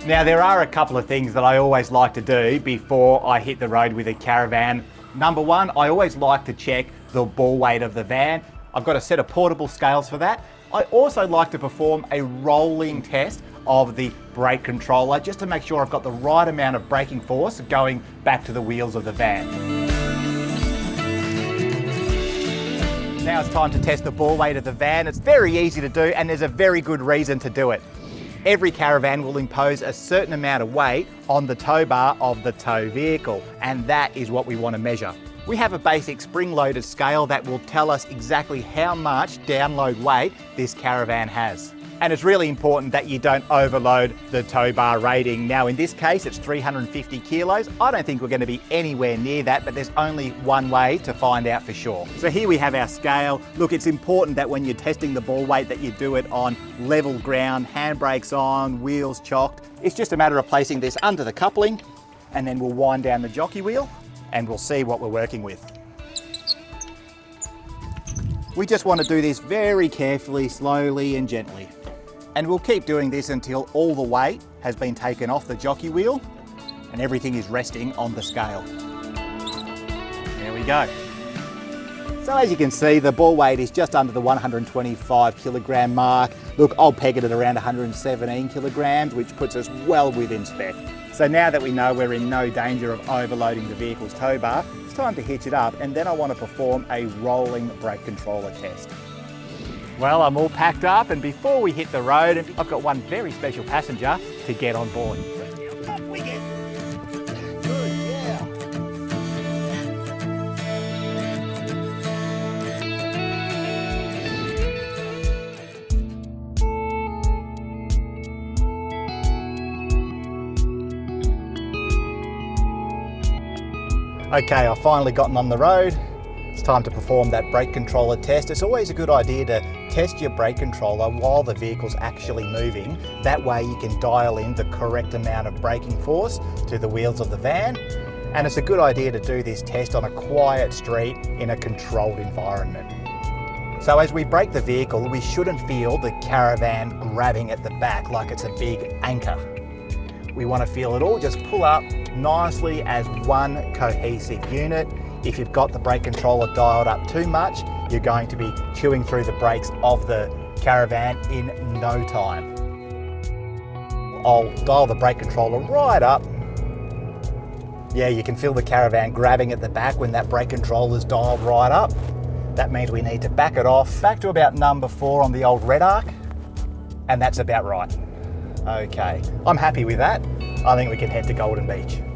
Now there are a couple of things that I always like to do before I hit the road with a caravan. Number one, I always like to check the ball weight of the van. I've got a set of portable scales for that. I also like to perform a rolling test of the brake controller just to make sure I've got the right amount of braking force going back to the wheels of the van. Now it's time to test the ball weight of the van. It's very easy to do and there's a very good reason to do it. Every caravan will impose a certain amount of weight on the tow bar of the tow vehicle, and that is what we want to measure. We have a basic spring-loaded scale that will tell us exactly how much download weight this caravan has. And it's really important that you don't overload the tow bar rating. Now in this case it's 350 kilos. I don't think we're going to be anywhere near that, but there's only one way to find out for sure. So here we have our scale. Look, it's important that when you're testing the ball weight that you do it on level ground, handbrakes on, wheels chocked. It's just a matter of placing this under the coupling and then we'll wind down the jockey wheel and we'll see what we're working with. We just want to do this very carefully, slowly and gently. And we'll keep doing this until all the weight has been taken off the jockey wheel and everything is resting on the scale. There we go. So as you can see, the ball weight is just under the 125 kilogram mark. Look, I'll peg it at around 117 kilograms, which puts us well within spec. So now that we know we're in no danger of overloading the vehicle's tow bar, it's time to hitch it up, and then I want to perform a rolling brake controller test. Well, I'm all packed up, and before we hit the road, I've got one very special passenger to get on board. Up we get. Good, yeah. Okay, I've finally gotten on the road. It's time to perform that brake controller test. It's always a good idea to test your brake controller while the vehicle's actually moving. That way you can dial in the correct amount of braking force to the wheels of the van. And it's a good idea to do this test on a quiet street in a controlled environment. So as we brake the vehicle, we shouldn't feel the caravan grabbing at the back like it's a big anchor. We want to feel it all just pull up nicely as one cohesive unit. If you've got the brake controller dialed up too much, you're going to be chewing through the brakes of the caravan in no time. I'll dial the brake controller right up. Yeah, you can feel the caravan grabbing at the back when that brake controller is dialed right up. That means we need to back it off, back to about number 4 on the old red arc, and that's about right. Okay, I'm happy with that. I think we can head to Golden Beach.